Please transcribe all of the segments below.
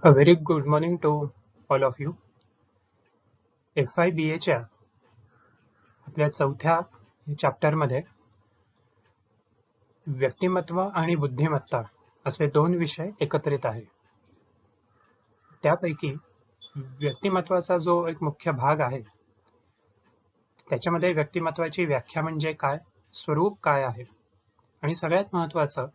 A very good morning to all of you. FIBAच्या आपल्या चौथ्या चॅप्टरमध्ये व्यक्तिमत्व आणि बुद्धिमत्ता असे दोन विषय एकत्रित आहे. त्यापैकी व्यक्तिमत्वाचा जो एक मुख्य भाग आहे त्याच्यामध्ये व्यक्तिमत्वाची व्याख्या म्हणजे काय, स्वरूप काय आहे आणि सगळ्यात महत्त्वाचं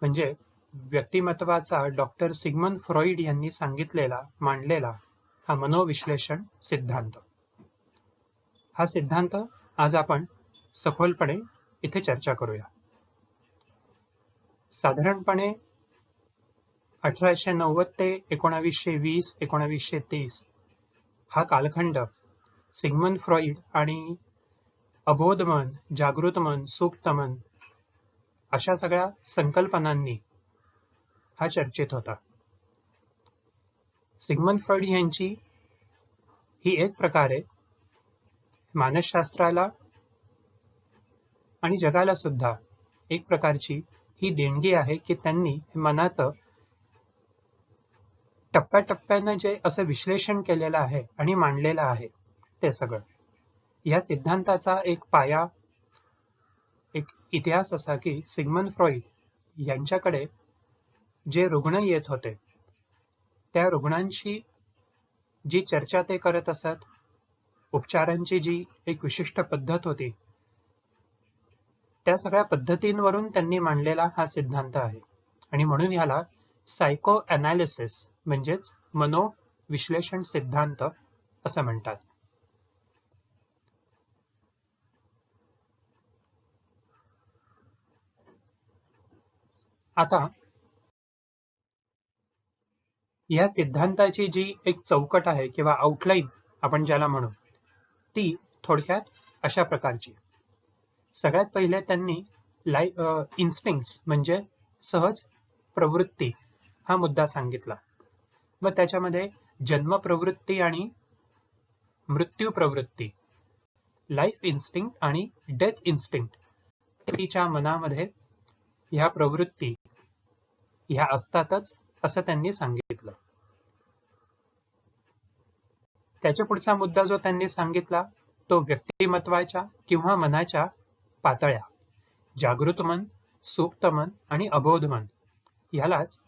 म्हणजे व्यक्तिमत्वाचा डॉक्टर सिग्मंड फ्रॉइड यांनी सांगितलेला मांडलेला हा मनोविश्लेषण सिद्धांत. हा सिद्धांत आज आपण सखोलपणे इथे चर्चा करूया. साधारणपणे 1890 ते 1920 1930 हा कालखंड सिग्मंड फ्रॉइड आणि अबोध मन, जागृत मन, सुप्त मन अशा सगळ्या संकल्पनांनी हा चर्चेत होता. सिग्मंड फ्रॉइड यांची ही एक प्रकारे मानसशास्त्राला आणि जगाला सुद्धा एक प्रकारची ही देणगी आहे की त्यांनी मनाचं टप्प्याटप्प्यानं जे असं विश्लेषण केलेलं आहे आणि मांडलेलं आहे ते सगळं. या सिद्धांताचा एक पाया, एक इतिहास असा की सिग्मंड फ्रॉइड यांच्याकडे जे रुग्ण येत होते त्या रुग्णांशी जी चर्चा ते करत असत, उपचारांची जी एक विशिष्ट पद्धत होती, त्या सगळ्या पद्धतींवरून त्यांनी मांडलेला हा सिद्धांत आहे आणि म्हणून ह्याला सायको अनालिसिस म्हणजेच मनोविश्लेषण सिद्धांत असं म्हणतात. आता या सिद्धांताची जी एक चौकट आहे किंवा आउटलाईन आपण ज्याला म्हणू, ती थोडक्यात अशा प्रकारची. सगळ्यात पहिले त्यांनी इन्स्टिंक्ट्स म्हणजे सहज प्रवृत्ती हा मुद्दा सांगितला. व त्याच्यामध्ये जन्म प्रवृत्ती आणि मृत्यू प्रवृत्ती, लाईफ इन्स्टिंक्ट आणि डेथ इन्स्टिंक्ट, तिच्या मनामध्ये ह्या प्रवृत्ती ह्या असतातच असं त्यांनी सांगितलं. त्याच्या पुढचा मुद्दा जो त्यांनी सांगितला तो व्यक्तिमत्वाच्या किंवा मनाच्या पातळ्या, जागृत मन, सुप्त मन आणि अबोध मन, ह्यालाच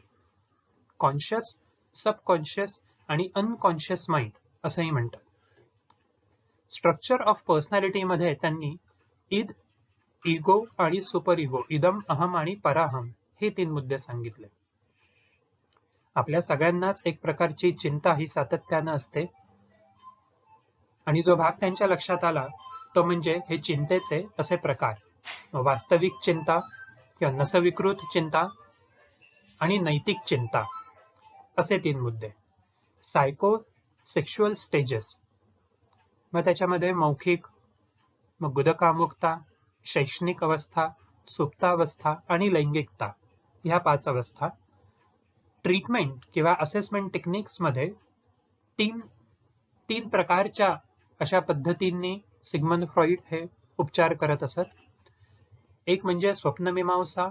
कॉन्शियस, सबकॉन्शियस आणि अनकॉन्शियस माइंड असंही म्हणतात. स्ट्रक्चर ऑफ पर्सनॅलिटी मध्ये त्यांनी ईद, इगो आणि सुपर इगो, इदम, अहम आणि पराहम हे 3 मुद्दे सांगितले. आपल्या सगळ्यांनाच एक प्रकारची चिंता ही सातत्यानं असते आणि जो भाग त्यांच्या लक्षात आला तो म्हणजे हे चिंतेचे असे प्रकार, वास्तविक चिंता किंवा नसविकृत चिंता आणि नैतिक चिंता असे 3 मुद्दे. सायको सेक्शुअल स्टेजेस, मग त्याच्यामध्ये मौखिक, मग गुदकामुकता, शैक्षणिक अवस्था, सुप्तावस्था आणि लैंगिकता ह्या 5 अवस्था. ट्रीटमेंट किंवा असेसमेंट टेक्निक्स मध्ये तीन प्रकारच्या अशा पद्धतींनी सिग्मंड फ्रॉइड हे उपचार करत असत. एक म्हणजे स्वप्नमीमांसा,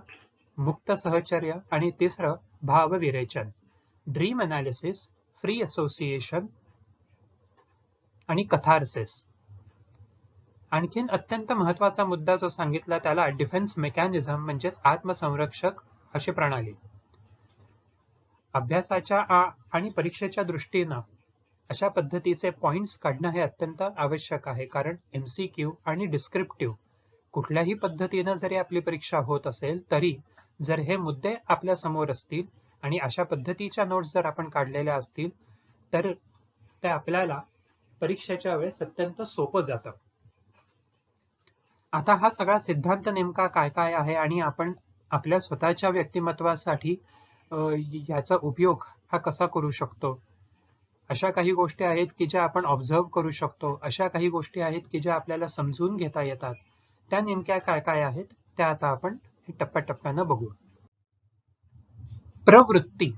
मुक्त सहचर्य आणि तिसरं भावविरेचन, ड्रीम अनालिसिस, फ्री असोसिएशन आणि कथार्सिस. आणखीन अत्यंत महत्वाचा मुद्दा जो सांगितला त्याला डिफेन्स मेकॅनिझम म्हणजेच आत्मसंरक्षक अशी प्रणाली. अभ्यासाच्या आणि परीक्षेच्या दृष्टीनं अशा पद्धतीचे पॉइंट्स काढणं हे अत्यंत आवश्यक आहे, कारण MCQ आणि डिस्क्रिप्टिव्ह कुठल्याही पद्धतीनं जरी आपली परीक्षा होत असेल तरी जर हे मुद्दे आपल्या समोर असतील आणि अशा पद्धतीच्या नोट्स जर आपण काढलेल्या असतील तर ते आपल्याला परीक्षेच्या वेळेस अत्यंत सोपं जातं. आता हा सगळा सिद्धांत नेमका काय काय आहे आणि आपण आपल्या स्वतःच्या व्यक्तिमत्वासाठी याचा उपयोग हा कसा करू शकतो, अशा काही गोष्टी आहेत की ज्या आपण ऑब्झर्व करू शकतो, अशा काही गोष्टी आहेत की ज्या आपल्याला समजून घेता येतात, त्या नेमक्या काय काय आहेत त्या आता आपण टप्प्याटप्प्यानं बघू. प्रवृत्ती.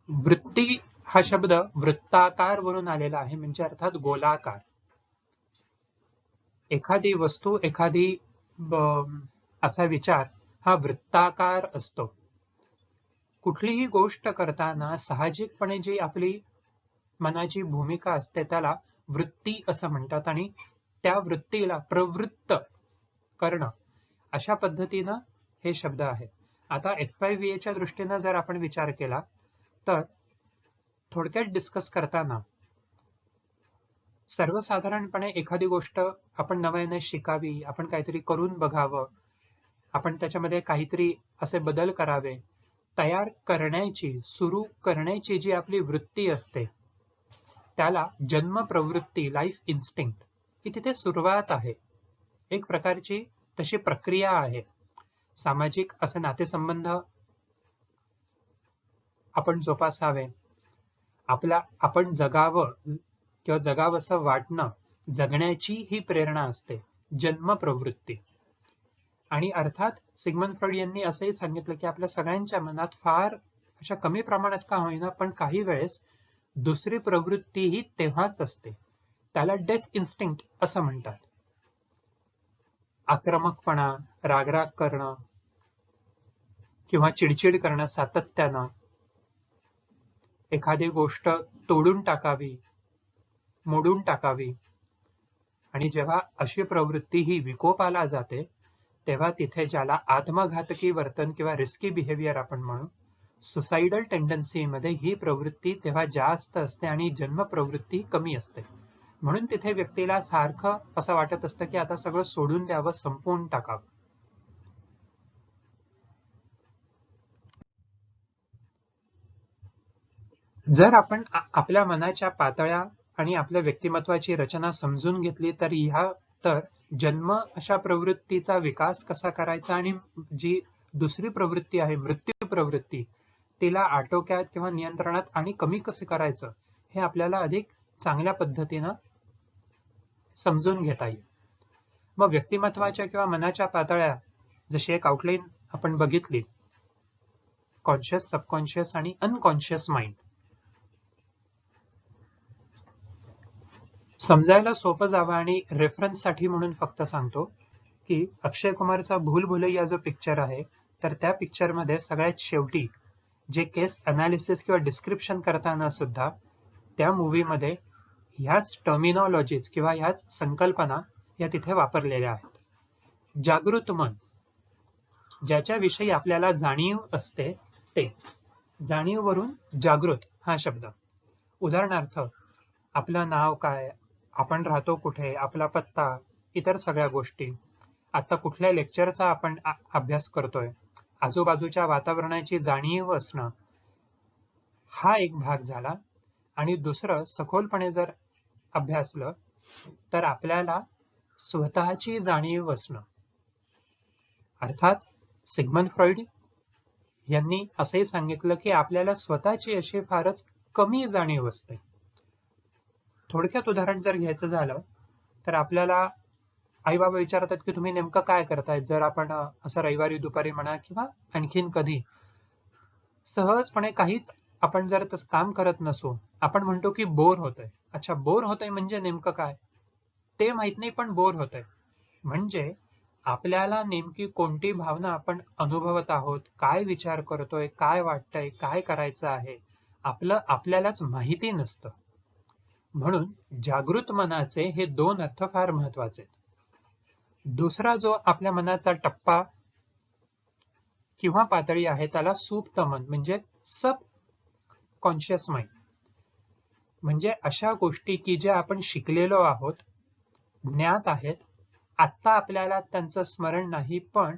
वृत्ती हा शब्द वृत्ताकार वरून आलेला आहे, म्हणजे अर्थात गोलाकार. एखादी वस्तू, एखादी असा विचार हा वृत्ताकार असतो. कुठलीही गोष्ट करताना साहजिकपणे जी आपली मनाची भूमिका असते त्याला वृत्ती असं म्हणतात आणि त्या वृत्तीला प्रवृत्त करणं अशा पद्धतीनं हे शब्द आहेत. आता FIVA च्या दृष्टीनं जर आपण विचार केला तर थोडक्यात डिस्कस करताना सर्वसाधारणपणे एखादी गोष्ट आपण नव्याने शिकावी, आपण काहीतरी करून बघावं, आपण त्याच्यामध्ये काहीतरी असे बदल करावे, तयार करण्याची, सुरू करण्याची जी आपली वृत्ती असते त्याला जन्म प्रवृत्ती, लाईफ इन्स्टिंक्ट ही तिथे सुरुवात आहे. एक प्रकारची तशी प्रक्रिया आहे. सामाजिक असे नातेसंबंध आपण जोपासावे, आपण जगावं किंवा जगावंसं वाटणं, जगण्याची ही प्रेरणा असते, जन्म प्रवृत्ती. आणि अर्थात सिग्मंड फ्रॉइड यांनी असंही सांगितलं की आपल्या सगळ्यांच्या मनात फार अशा कमी प्रमाणात का होईना पण काही वेळेस दुसरी प्रवृत्ती ही तेव्हाच असते, त्याला डेथ इन्स्टिंक्ट असं म्हणतात. आक्रमकपणा, रागराग करणं किंवा चिडचिड करणं सातत्यानं, एखादी गोष्ट तोडून टाकावी, मोडून टाकावी. आणि जेव्हा अशी प्रवृत्ती ही विकोपाला जाते तेव्हा तिथे ज्याला आत्मघातकी वर्तन किंवा रिस्की बिहेवियर आपण म्हणू, सुसाइडल टेंडन्सी मध्ये ही प्रवृत्ती तेव्हा जास्त असते आणि जन्म प्रवृत्ती कमी असते. म्हणून तिथे व्यक्तीला सारखं असं वाटत असतं की आता सगळं सोडून द्यावं, संपवून टाकावं. जर आपण आपल्या मनाच्या पातळ्या आणि आपल्या व्यक्तिमत्वाची रचना समजून घेतली तर जन्म अशा प्रवृत्तीचा विकास कसा करायचा आणि जी दुसरी प्रवृत्ती आहे मृत्यू प्रवृत्ती तिला आटोक्यात किंवा नियंत्रणात आणि कमी कसं करायचं हे आपल्याला अधिक चांगल्या पद्धतीनं समजून घेता येईल. मग व्यक्तिमत्वाच्या किंवा मनाच्या पातळ्या जशी एक आउटलाईन आपण बघितली, कॉन्शियस, सबकॉन्शियस आणि अनकॉन्शियस माइंड. समजायला सोपं जावं आणि रेफरन्ससाठी म्हणून फक्त सांगतो की अक्षय कुमारचा भूल भुलैया जो पिक्चर आहे तर त्या पिक्चरमध्ये सगळ्यात शेवटी जे केस अनालिसिस किंवा डिस्क्रिप्शन करताना सुद्धा त्या मूवीमध्ये ह्याच टर्मिनॉलॉजीज किंवा ह्याच संकल्पना या तिथे वापरलेल्या आहेत. जागृत मन, ज्याच्याविषयी आपल्याला जाणीव असते ते, जाणीववरून जागृत हा शब्द. उदाहरणार्थ आपलं नाव काय, आपण राहतो कुठे, आपला पत्ता, इतर सगळ्या गोष्टी, आता कुठल्या लेक्चरचा आपण अभ्यास करतोय, आजूबाजूच्या वातावरणाची जाणीव असणं, हा एक भाग झाला. आणि दुसरं सखोलपणे जर अभ्यासलं तर आपल्याला स्वतःची जाणीव असणं. अर्थात सिग्मंड फ्रॉइड यांनी असंही सांगितलं की आपल्याला स्वतःची अशी फारच कमी जाणीव असते. थोडक्यात उदाहरण जर घ्यायचं झालं तर आपल्याला आई बाबा विचारतात की तुम्ही नेमकं काय करताय, जर आपण असं रविवारी दुपारी म्हणा किंवा आणखीन कधी सहजपणे काहीच आपण जर तसं काम करत नसू, आपण म्हणतो की बोर होतंय. अच्छा, बोर होतंय म्हणजे नेमकं काय ते माहित नाही पण बोर होतंय म्हणजे आपल्याला नेमकी कोणती भावना आपण अनुभवत आहोत, काय विचार करतोय, काय वाटतंय, काय करायचं आहे, आपल्यालाच माहिती नसतं. म्हणून जागृत मनाचे हे दोन अर्थ फार महत्वाचे. दुसरा जो आपल्या मनाचा टप्पा किंवा पातळी आहे त्याला सुप्त मन म्हणजे सब कॉन्शियस माइंड. म्हणजे अशा गोष्टी की ज्या आपण शिकलेलो आहोत, ज्ञात आहेत, आत्ता आपल्याला त्यांचं स्मरण नाही पण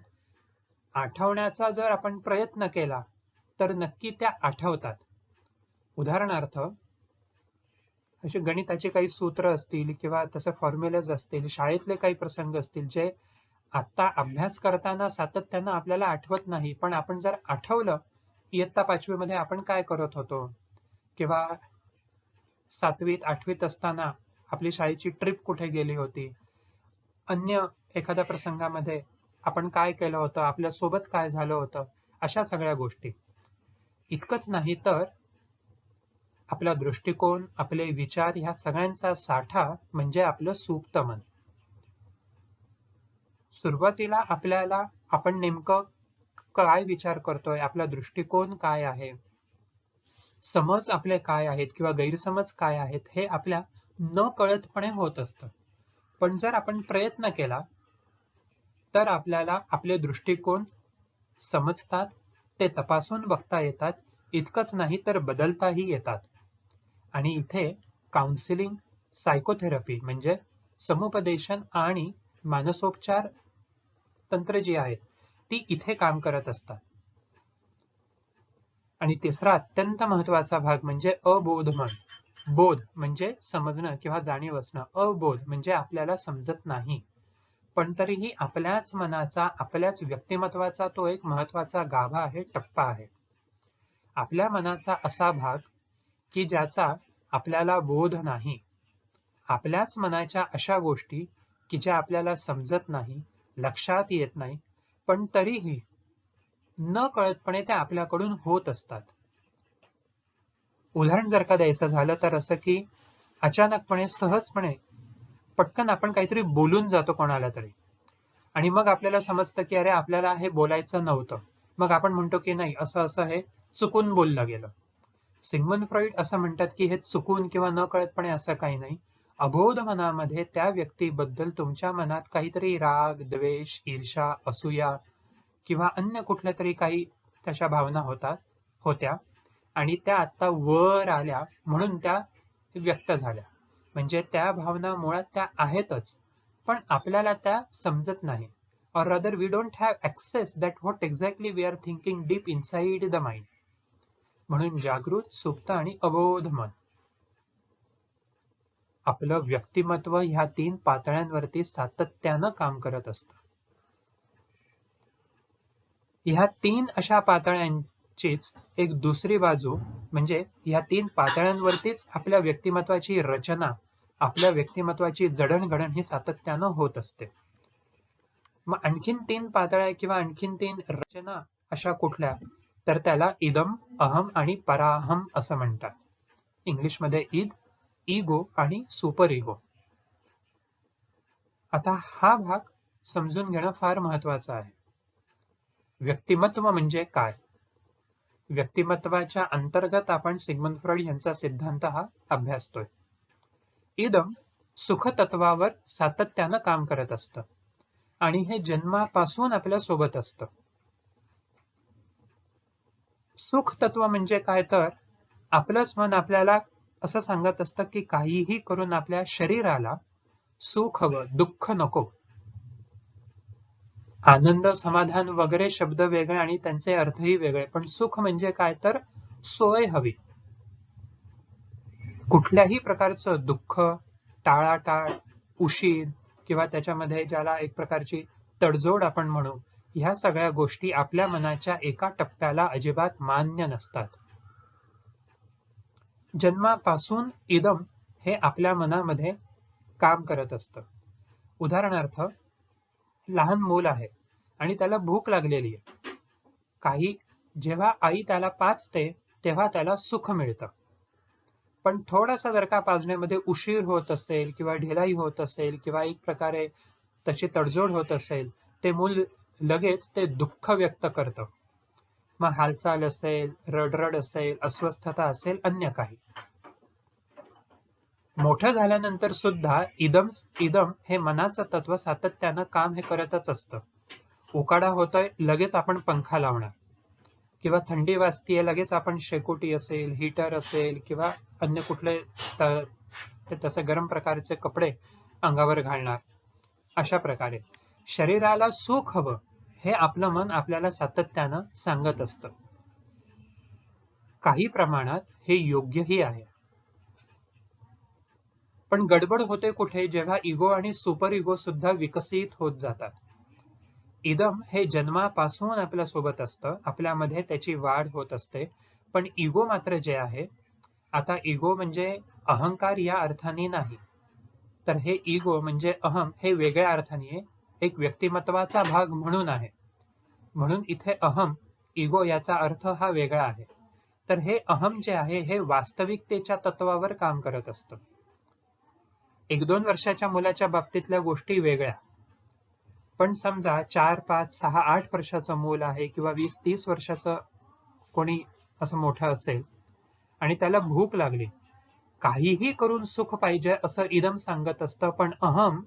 आठवण्याचा जर आपण प्रयत्न केला तर नक्की त्या आठवतात. उदाहरणार्थ असे गणिताचे काही सूत्र असतील किंवा तसे फॉर्म्युलेज असतील, शाळेतले काही प्रसंग असतील जे आता अभ्यास करताना सातत्यानं आपल्याला आठवत नाही पण आपण जर आठवलं इयत्ता 5वी मध्ये आपण काय करत होतो किंवा 7वीत 8वीत असताना आपली शाळेची ट्रिप कुठे गेली होती, अन्य एखाद्या प्रसंगामध्ये आपण काय केलं होतं, आपल्या सोबत काय झालं होतं, अशा सगळ्या गोष्टी. इतकंच नाही तर आपला दृष्टिकोन, आपले विचार ह्या सगळ्यांचा साठा म्हणजे आपलं सुप्त मन. सुरुवातीला आपल्याला आपण नेमकं काय विचार करतोय, आपला दृष्टिकोन काय आहे, समज आपले काय आहेत किंवा गैरसमज काय आहेत, हे आपल्या न कळतपणे होत असतं. पण जर आपण प्रयत्न केला तर आपल्याला आपले दृष्टिकोन समजतात, ते तपासून बघता येतात, इतकंच नाही तर बदलताही येतात. आणि इथे काउन्सिलिंग, सायकोथेरपी म्हणजे समुपदेशन आणि मानसोपचार तंत्र जी आहेत ती इथे काम करत असतात. आणि तिसरा अत्यंत महत्वाचा भाग म्हणजे अबोधमन. बोध म्हणजे समजणं किंवा जाणीव असणं, अबोध म्हणजे आपल्याला समजत नाही, पण तरीही आपल्याच मनाचा, आपल्याच व्यक्तिमत्वाचा तो एक महत्वाचा गाभा आहे, टप्पा आहे. आपल्या मनाचा असा भाग की ज्याचा आपल्याला बोध नाही. आपल्याच मनाच्या अशा गोष्टी की ज्या आपल्याला समजत नाही, लक्षात येत नाही, पण तरीही न कळतपणे त्या आपल्याकडून होत असतात. उदाहरण जर का द्यायचं झालं तर असं की अचानकपणे, सहजपणे, पटकन आपण काहीतरी बोलून जातो कोणाला तरी, आणि मग आपल्याला समजतं की अरे आपल्याला हे बोलायचं नव्हतं. मग आपण म्हणतो की नाही, असं असं हे चुकून बोललं गेलं. सिग्मंड फ्रॉइड असं म्हणतात की हे चुकून किंवा न कळतपणे असं काही नाही. अबोध मनामध्ये त्या व्यक्तीबद्दल तुमच्या मनात काहीतरी राग, द्वेष, ईर्ष्या, असूया किंवा अन्य कुठल्या तरी काही तशा भावना होत्या आणि त्या आता वर आल्या म्हणून त्या व्यक्त झाल्या. म्हणजे त्या भावना मुळात त्या आहेतच, पण आपल्याला त्या समजत नाही. or rather we don't have access that what exactly we are thinking deep inside the mind. म्हणून जागृत, सुप्त आणि अबोध मन. आपलं व्यक्तिमत्व ह्या 3 पातळ्यांवरती सातत्यानं काम करत असतं. ह्या 3 अशा पातळ्यांचीच एक दुसरी बाजू म्हणजे ह्या 3 पातळ्यांवरतीच आपल्या व्यक्तिमत्वाची रचना, आपल्या व्यक्तिमत्वाची जडणघडण ही सातत्यानं होत असते. मग आणखीन 3 पातळ्या किंवा आणखीन 3 रचना अशा कुठल्या, तर त्याला इदम, अहम आणि पराहम असं म्हणतात. इंग्लिशमध्ये ईद, इगो आणि सुपर इगो. आता हा भाग समजून घेणं फार महत्वाचं आहे. व्यक्तिमत्व म्हणजे काय? व्यक्तिमत्वाच्या अंतर्गत आपण सिग्मंड फ्रॉइड यांचा सिद्धांत हा अभ्यासतोय. इदम सुखतत्वावर सातत्यानं काम करत असतं आणि हे जन्मापासून आपल्या सोबत असतं. सुख तत्व म्हणजे काय, तर आपलंच मन आपल्याला असं सांगत असतं की काहीही करून आपल्या शरीराला सुख हवं, दुःख नको. आनंद, समाधान वगैरे शब्द वेगळे आणि त्यांचे अर्थही वेगळे, पण सुख म्हणजे काय, तर सोय हवी. कुठल्याही प्रकारचं दुःख, टाळाटाळ, उशीर किंवा त्याच्यामध्ये ज्याला एक प्रकारची तडजोड आपण म्हणू, ह्या सगळ्या गोष्टी आपल्या मनाच्या एका टप्प्याला अजिबात मान्य नसतात. जन्मापासून इदम हे आपल्या मनामध्ये काम करत असतं. उदाहरणार्थ, लहान मूल आहे आणि त्याला भूक लागलेली आहे. जेव्हा आई त्याला पाजते तेव्हा त्याला सुख मिळतं. पण थोडासा जर का पाजण्यामध्ये उशीर होत असेल किंवा ढिलाई होत असेल किंवा एक प्रकारे त्याची तडजोड होत असेल, ते मूल लगेच ते दुःख व्यक्त करतं. मग हालचाल असेल, रडरड असेल, अस्वस्थता असेल, अन्य काही. मोठं झाल्यानंतर सुद्धा इदम हे मनाचं तत्व सातत्यानं काम हे करतच असतं. उकाडा होतोय, लगेच आपण पंखा लावणार, किंवा थंडी वाजतीये, लगेच आपण शेकोटी असेल, हीटर असेल किंवा अन्य कुठले तसे गरम प्रकारचे कपडे अंगावर घालणार. अशा प्रकारे शरीराला सुख हवं हे आपलं मन आपल्याला सातत्यानं सांगत असतं. काही प्रमाणात हे योग्यही आहे. पण गडबड होते कुठे, जेव्हा इगो आणि सुपर इगो सुद्धा विकसित होत जातात. इदम हे जन्मापासून आपल्या सोबत असतं, आपल्यामध्ये त्याची वाढ होत असते. पण इगो मात्र जे आहे, आता इगो म्हणजे अहंकार या अर्थाने नाही, तर हे इगो म्हणजे अहम हे वेगळ्या अर्थाने एक व्यक्तिमत्वाचा भाग म्हणून आहे. म्हणून इथे अहम, इगो याचा अर्थ हा वेगळा आहे. तर हे अहम जे आहे हे वास्तविकतेच्या तत्वावर काम करत असतं. 1-2 वर्षाच्या मुलाच्या बाबतीतल्या गोष्टी वेगळ्या. पण समजा 4, 5, 6, 8 वर्षाचं मूल आहे किंवा 20-30 वर्षाचं कोणी असं मोठं असेल आणि त्याला भूक लागली, काहीही करून सुख पाहिजे असं इदम सांगत असतं, पण अहम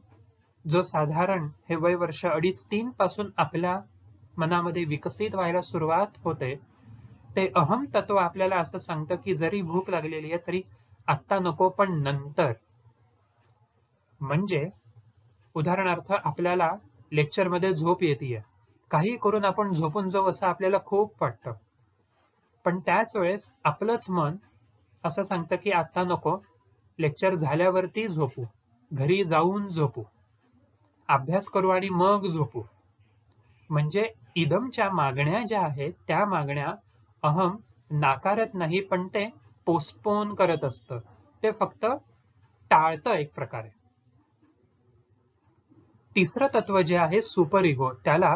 जो साधारण हे वय वर्ष 2.5-3 पासून आपल्या मनामध्ये विकसित व्हायला सुरुवात होते, ते अहम तत्व आपल्याला असं सांगतं की जरी भूक लागलेली आहे तरी आत्ता नको पण नंतर. म्हणजे उदाहरणार्थ आपल्याला लेक्चरमध्ये झोप येतेय, काही करून आपण झोपून जाऊ असं आपल्याला खूप वाटतं, पण त्याच वेळेस आपलंच मन असं सांगतं की आता नको, लेक्चर झाल्यावरती झोपू, घरी जाऊन झोपू, अभ्यास करू आणि मग झोपू. म्हणजे इदमच्या मागण्या ज्या आहेत त्या मागण्या अहम नाकारत नाही, पण ते पोस्टपोन करत असतं, ते फक्त टाळतं एक प्रकारे. तिसरं तत्व जे आहे सुपर इगो, त्याला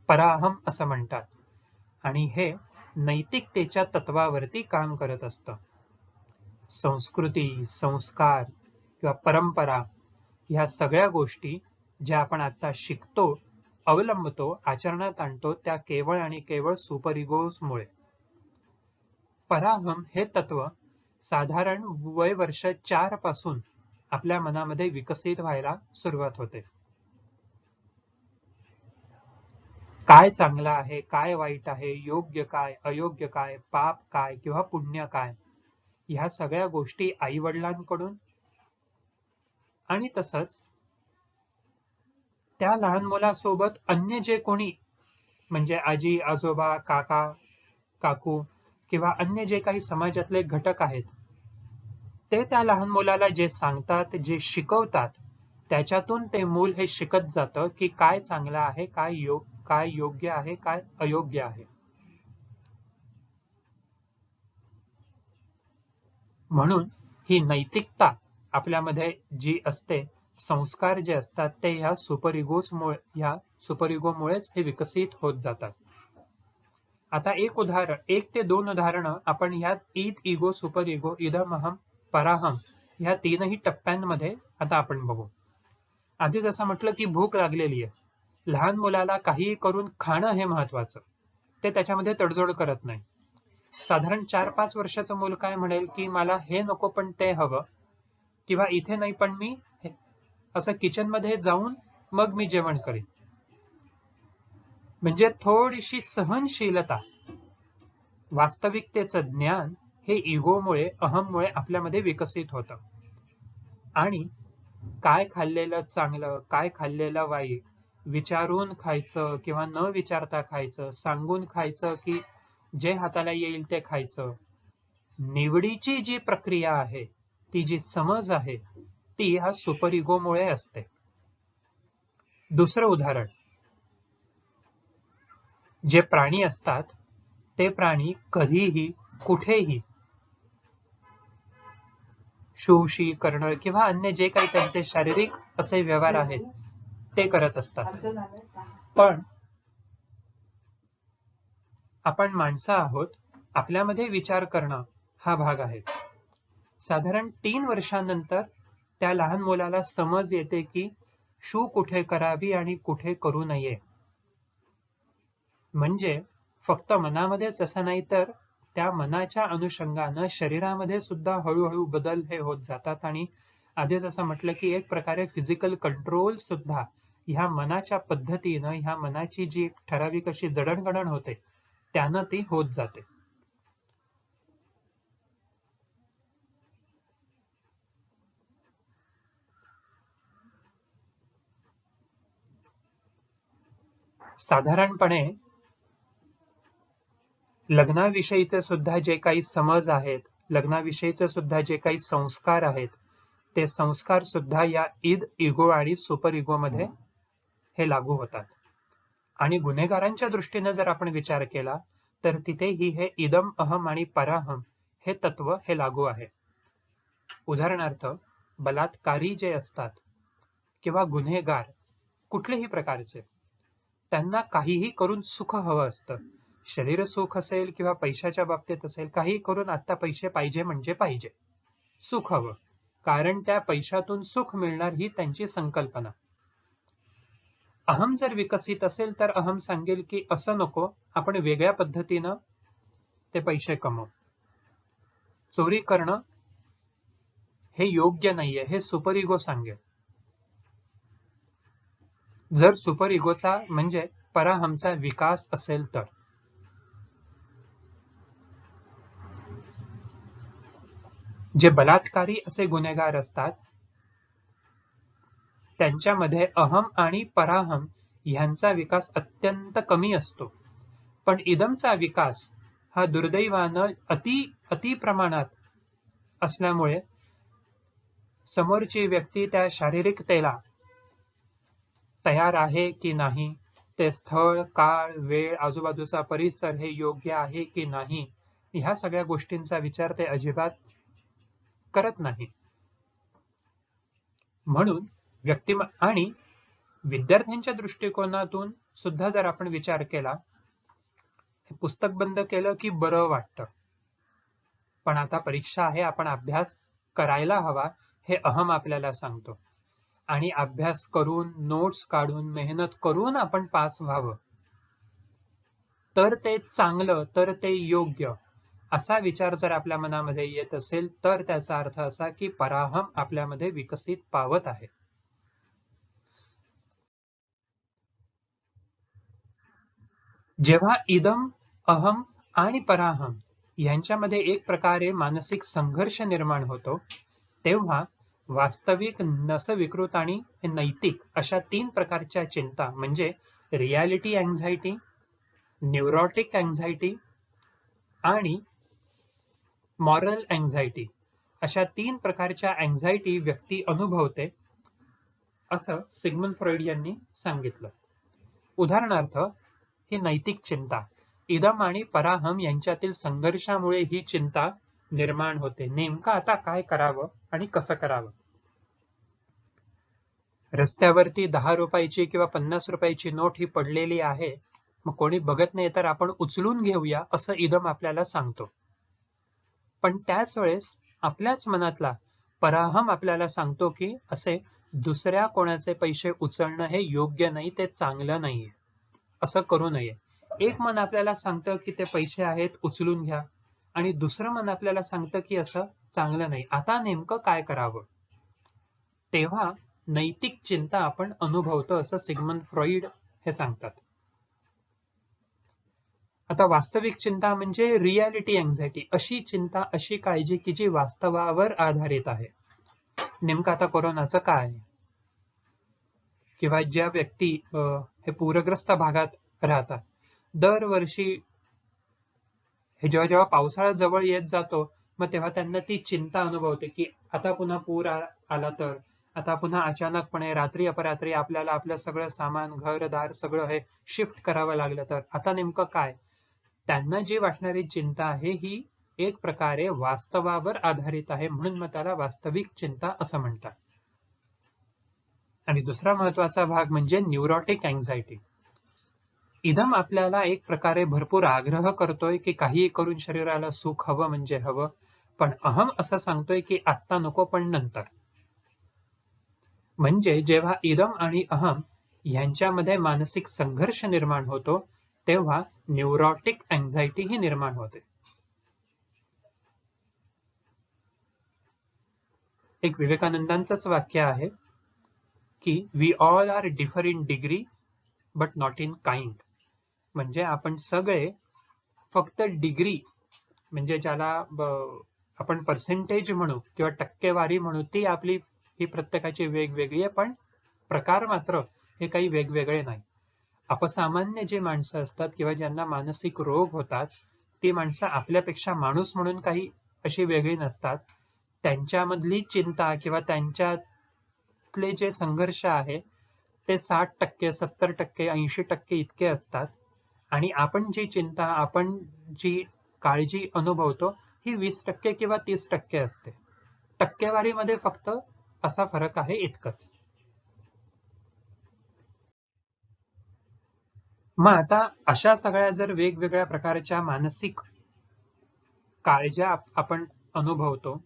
पराहम असं म्हणतात आणि हे नैतिकतेच्या तत्वावरती काम करत असतं. संस्कृती, संस्कार किंवा परंपरा ह्या सगळ्या गोष्टी ज्या आपण आता शिकतो, अवलंबतो, आचरणात आणतो, त्या केवळ आणि केवळ सुपर इगोमुळे. पराहम हे तत्व साधारण वय वर्ष 4 पासून आपल्या मनामध्ये विकसित व्हायला सुरुवात होते. काय चांगलं आहे, काय वाईट आहे, योग्य काय, अयोग्य काय, पाप काय किंवा पुण्य काय, ह्या सगळ्या गोष्टी आई वडिलांकडून आणि तसंच त्या लहान मुलासोबत अन्य जे कोणी म्हणजे आजी, आजोबा, काका, काकू किंवा अन्य जे काही समाजातले घटक आहेत, ते त्या लहान मुलाला जे सांगतात, जे शिकवतात, त्याच्यातून ते मूल हे शिकत जातं की काय चांगलं आहे, काय योग्य आहे, काय अयोग्य आहे. म्हणून ही नैतिकता आपल्यामध्ये जी असते, संस्कार जे असतात, ते ह्या सुपर इगोमुळेच हे विकसित होत जातात. आता एक ते दोन उदाहरणं आपण ह्या ईद, इगो, सुपर इगो, इदम, अहम, पराहम ह्या तीनही टप्प्यांमध्ये आता आपण बघू. आधी जसं म्हटलं की भूक लागलेली आहे, लहान मुलाला काहीही करून खाणं हे महत्वाचं, ते त्याच्यामध्ये तडजोड करत नाही. साधारण 4-5 वर्षाचं मूल काय म्हणेल की मला हे नको पण ते हवं, किंवा इथे नाही पण मी असं किचन मध्ये जाऊन मग मी जेवण करीन. म्हणजे थोडीशी सहनशीलता, वास्तविकतेचं ज्ञान हे इगोमुळे, अहममुळे आपल्यामध्ये विकसित होतं. आणि काय खाल्लेलं चांगलं, काय खाल्लेलं वाईट, विचारून खायचं किंवा न विचारता खायचं, सांगून खायचं की जे हाताला येईल ते खायचं, निवडीची जी प्रक्रिया आहे, ती जी समज आहे, ती ह्या सुपर इगोमुळे असते. दुसरं उदाहरण, जे प्राणी असतात ते प्राणी कधीही कुठेही शूशी करणं किंवा अन्य जे काही त्यांचे शारीरिक असे व्यवहार आहेत ते करत असतात. पण आपण माणसं आहोत, आपल्यामध्ये विचार करणं हा भाग आहे. साधारण 3 वर्षांनंतर त्या लहान मुलाला समज येते की शू कुठे करावी आणि कुठे करू नये. म्हणजे फक्त मनामध्येच असं नाही, तर त्या मनाच्या अनुषंगानं शरीरामध्ये सुद्धा हळूहळू बदल हे होत जातात. आणि आधीच असं म्हटलं की एक प्रकारे फिजिकल कंट्रोल सुद्धा ह्या मनाच्या पद्धतीनं, ह्या मनाची जी ठराविक अशी जडणघडण होते त्यानं ती होत जाते. साधारणपणे लग्नाविषयीचे सुद्धा जे काही समज आहेत, लग्नाविषयीचे सुद्धा जे काही संस्कार आहेत, ते संस्कार सुद्धा या ईद, इगो आणि सुपर इगो मध्ये हे लागू होतात. आणि गुन्हेगारांच्या दृष्टीने जर आपण विचार केला तर तिथेही हे इदम, अहम आणि पराहम हे तत्व हे लागू आहे. उदाहरणार्थ, बलात्कारी जे असतात किंवा गुन्हेगार कुठलेही प्रकारचे, त्यांना काहीही करून सुख हवं असतं. शरीर सुख असेल किंवा पैशाच्या बाबतीत असेल, काही करून आता पैसे पाहिजे म्हणजे पाहिजे, सुख हवं, कारण त्या पैशातून सुख मिळणार ही त्यांची संकल्पना. अहम जर विकसित असेल तर अहम सांगेल की असं नको, आपण वेगळ्या पद्धतीनं ते पैसे कमवू. चोरी करणं हे योग्य नाहीये, हे सुपर इगो सांगेल. जर सुपर इगोचा म्हणजे पराहमचा विकास असेल तर. जे बलात्कारी असे गुन्हेगार असतात त्यांच्यामध्ये अहम आणि पराहम ह्यांचा विकास अत्यंत कमी असतो. पण इदमचा विकास हा दुर्दैवानं अति प्रमाणात असल्यामुळे समोरची व्यक्ती त्या शारीरिकतेला तयार आहे की नाही, ते स्थळ, काळ, वेळ, आजूबाजूचा परिसर हे योग्य आहे की नाही, ह्या सगळ्या गोष्टींचा विचार ते अजिबात करत नाही. म्हणून आणि विद्यार्थ्यांच्या दृष्टिकोनातून सुद्धा जर आपण विचार केला, पुस्तक बंद केलं की बरं वाटतं, पण आता परीक्षा आहे, आपण अभ्यास करायला हवा हे अहम आपल्याला सांगतो. आणि अभ्यास करून, नोट्स काढून, मेहनत करून आपण पास व्हावं, तर ते चांगलं, तर ते योग्य, असा विचार जर आपल्या मनामध्ये येत असेल तर त्याचा अर्थ असा की पराहम आपल्यामध्ये विकसित पावत आहे. जेव्हा इदम, अहम आणि पराहम यांच्यामध्ये एक प्रकारे मानसिक संघर्ष निर्माण होतो, तेव्हा वास्तविक, नसविकृत आणि नैतिक अशा 3 प्रकारच्या चिंता म्हणजे रियालिटी अँझायटी, न्यूरोटिक अँझायटी आणि मॉरल अँझायटी अशा 3 प्रकारच्या अँझायटी व्यक्ती अनुभवते, असं सिग्मंड फ्रॉइड यांनी सांगितलं. उदाहरणार्थ, ही नैतिक चिंता, इदम आणि पराहम यांच्यातील संघर्षामुळे ही चिंता निर्माण होते. नेमकं आता काय करावं आणि कसं करावं? रस्त्यावरती 10 रुपयाची किंवा 50 रुपयाची नोट ही पडलेली आहे, मग कोणी बघत नाही तर आपण उचलून घेऊया, असं इदम आपल्याला सांगतो. पण त्याच वेळेस आपल्याच मनातला पराहम आपल्याला सांगतो की असे दुसऱ्या कोणाचे पैसे उचलणं हे योग्य नाही, ते चांगलं नाहीये, असं करू नये. एक मन आपल्याला सांगतं की ते पैसे आहेत, उचलून घ्या, आणि दुसरं मन आपल्याला सांगतं की असं चांगलं नाही. आता नेमकं काय करावं? तेव्हा नैतिक चिंता आपण अनुभवतो, असं सिग्मंड फ्रॉइड हे सांगतात. आता वास्तविक चिंता म्हणजे रियालिटी अँझायटी, अशी चिंता, अशी काळजी की जी वास्तवावर आधारित आहे. नेमकं आता कोरोनाचं काय, किंवा ज्या व्यक्ती हे पूरग्रस्त भागात राहतात, दरवर्षी हे जेव्हा जेव्हा पावसाळा जवळ येत जातो, मग तेव्हा त्यांना ती चिंता अनुभवते की आता पुन्हा पूर आला तर, आता पुन्हा अचानकपणे रात्री अपरात्री आपल्याला आपलं सगळं सामान, घरदार सगळं हे शिफ्ट करावं लागलं तर आता नेमकं काय. त्यांना जी वाटणारी चिंता आहे ही एक प्रकारे वास्तवावर आधारित आहे, म्हणून मग त्याला वास्तविक चिंता असं म्हणतात. आणि दुसरा महत्वाचा भाग म्हणजे न्यूरोटिक अँझायटी. इदम आपल्याला एक प्रकारे भरपूर आग्रह करतोय की काहीही करून शरीराला सुख हवं म्हणजे हवं, पण अहम असं सांगतोय की आत्ता नको, पण नंतर. म्हणजे जेव्हा इदम आणि अहम यांच्यामध्ये मानसिक संघर्ष निर्माण होतो, तेव्हा न्यूरोटिक अँझायटी ही निर्माण होते. एक विवेकानंदांचंच वाक्य आहे की we all are differ in degree but not in kind. म्हणजे आपण सगळे फक्त डिग्री, म्हणजे ज्याला आपण पर्सेंटेज म्हणू किंवा टक्केवारी म्हणू, ती आपली ही प्रत्येकाची वेगवेगळी आहे, पण प्रकार मात्र हे काही वेगवेगळे नाही. अपसामान्य जे माणसं असतात किंवा ज्यांना मानसिक रोग होतात, ती माणसं आपल्यापेक्षा माणूस म्हणून काही अशी वेगळी नसतात. त्यांच्यामधली चिंता किंवा त्यांच्यातले जे संघर्ष आहे ते 60%, 70%, 80% इतके असतात. आणि आपण जी चिंता, आपण जी काळजी अनुभवतो ही 20% किंवा 30% असते. टक्केवारीमध्ये फक्त असा फरक आहे, इतकंच. मग आता अशा सगळ्या जर वेगवेगळ्या प्रकारच्या मानसिक काळज्या आपण अनुभवतो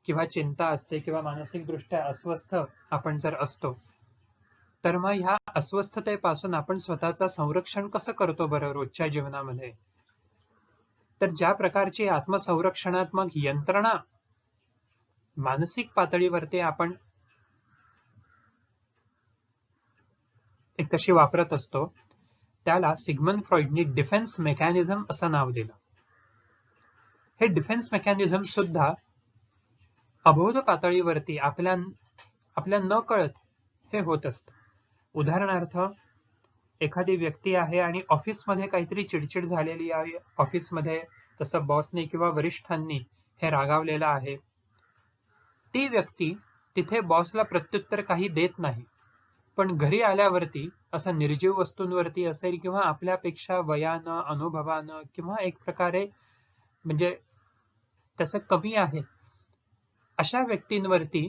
किंवा चिंता असते किंवा मानसिक दृष्ट्या अस्वस्थ आपण जर असतो, तर मग ह्या अस्वस्थतेपासून आपण स्वतःचं संरक्षण कसं करतो बरं रोजच्या जीवनामध्ये? तर ज्या प्रकारची आत्मसंरक्षणात्मक यंत्रणा मानसिक पातळीवरती आपण एक तशी वापरत असतो, त्याला सिग्मंड फ्रॉइडनी डिफेन्स मेकॅनिझम असं नाव दिलं. हे डिफेन्स मेकॅनिझम सुद्धा अबोध पातळीवरती आपल्या न कळत हे होत असतं. उदाहरणार्थ, एखादी व्यक्ती आहे आणि ऑफिसमध्ये काहीतरी चिडचिड झालेली आहे, ऑफिसमध्ये तसं बॉसने किंवा वरिष्ठांनी हे रागावलेलं आहे. ती व्यक्ती तिथे बॉसला प्रत्युत्तर काही देत नाही, पण घरी आल्यावरती असं निर्जीव वस्तूंवरती असेल किंवा आपल्यापेक्षा वयानं, अनुभवानं किंवा एक प्रकारे म्हणजे त्याचं कमी आहे अशा व्यक्तींवरती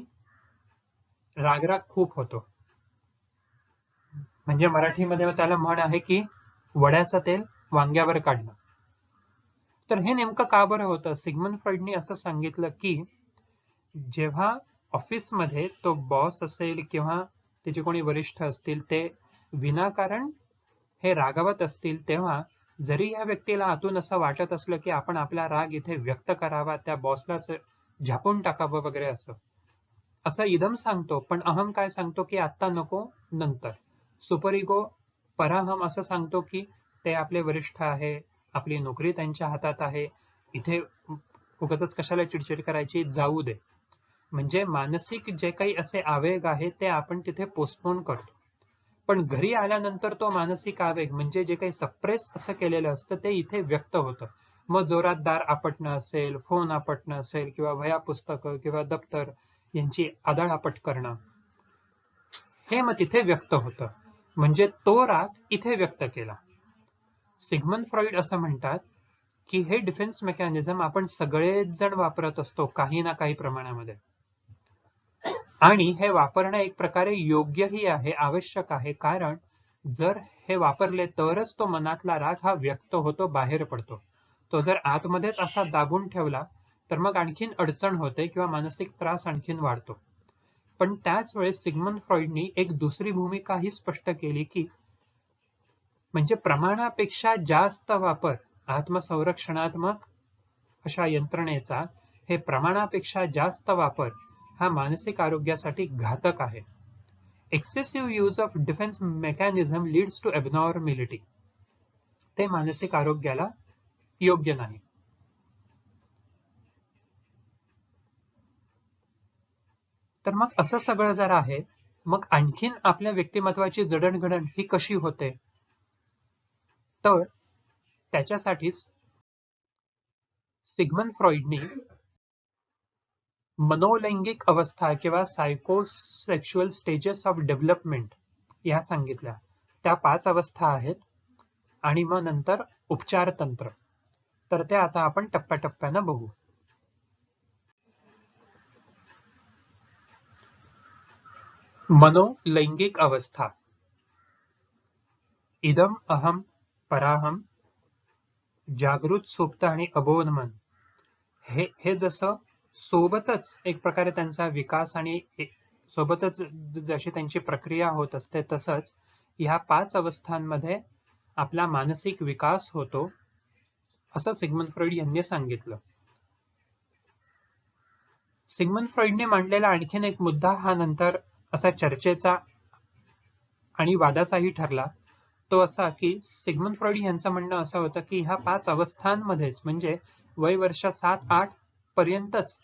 रागराग खूप होतो. म्हणजे मराठीमध्ये त्याला म्हण आहे की वड्याचं तेल वांग्यावर काढणं. तर हे नेमकं का बरं होतं? सिग्मंड फ्रॉइडनी असं सांगितलं की जेव्हा ऑफिसमध्ये तो बॉस असेल किंवा त्याचे कोणी वरिष्ठ असतील ते विनाकारण हे रागावत असतील, तेव्हा जरी या व्यक्तीला आतून असं वाटत असलं की आपण आपला राग इथे व्यक्त करावा, त्या बॉसलाच झापून टाकावं वगैरे असं इदम सांगतो, पण अहम काय सांगतो की आत्ता नको, नंतर. सुपर इगो पराहम असं सांगतो की ते आपले वरिष्ठ आहे, आपली नोकरी त्यांच्या हातात आहे, इथे उगाचच कशाला चिडचिड करायची, जाऊ दे. म्हणजे मानसिक जे काही असे आवेग आहे ते आपण तिथे पोस्टपोन करतो. पण घरी आल्यानंतर तो मानसिक आवेग म्हणजे जे काही सप्रेस असं केलेलं असतं ते इथे व्यक्त होतं. मग जोरात दार आपटणं असेल, फोन आपटणं असेल किंवा वह्या पुस्तकं किंवा दप्तर यांची आदळआपट करणं, हे मग तिथे व्यक्त होतं. म्हणजे तो राग इथे व्यक्त केला. सिग्मंड फ्रॉइड असं म्हणतात की हे डिफेन्स मेकॅनिझम आपण सगळेच जण वापरत असतो काही ना काही प्रमाणामध्ये, आणि हे वापरणं एक प्रकारे योग्यही आहे, आवश्यक आहे. कारण जर हे वापरले तरच तो मनातला राग हा व्यक्त होतो, बाहेर पडतो. तो जर आतमध्येच असा दाबून ठेवला तर मग आणखीन अडचण होते किंवा मानसिक त्रास आणखीन वाढतो. पण त्याच वेळेस सिग्मंड फ्रॉइडनी एक दुसरी भूमिका ही स्पष्ट केली की म्हणजे प्रमाणापेक्षा जास्त वापर आत्मसंरक्षणात्मक अशा यंत्रणेचा, हे प्रमाणापेक्षा जास्त वापर हा मानसिक आरोग्यासाठी घातक आहे. Excessive use of defence mechanism leads to abnormality. ते मानसिक आरोग्याला योग्य नाही. तर मग असं सगळं जर आहे, मग आणखीन आपल्या व्यक्तिमत्वाची जडणघडण ही कशी होते? तर त्याच्यासाठीच सिग्मंड फ्रॉइडनी मनोलैंगिक अवस्था किंवा सायकोसेक्शुअल स्टेजेस ऑफ डेव्हलपमेंट या सांगितल्या. त्या 5 अवस्था आहेत आणि मग नंतर उपचार तंत्र. तर ते आता आपण टप्प्याटप्प्यानं बघू. मनोलैंगिक अवस्था. इदम, अहम, पराहम, जागृत, सुप्त आणि अबोध मन हे जसं सोबतच एक प्रकारे त्यांचा विकास आणि सोबतच जशी त्यांची प्रक्रिया होत असते, तसंच ह्या 5 अवस्थांमध्ये आपला मानसिक विकास होतो, असं सिग्मंड फ्रॉइड यांनी सांगितलं. सिग्मंड फ्रॉइडने मांडलेला आणखीन एक मुद्दा हा नंतर असा चर्चेचा आणि वादाचाही ठरला, तो असा की सिग्मंड फ्रॉइड यांचं म्हणणं असं होतं की ह्या 5 अवस्थांमध्येच म्हणजे वय वर्ष 7-8 पर्यंतच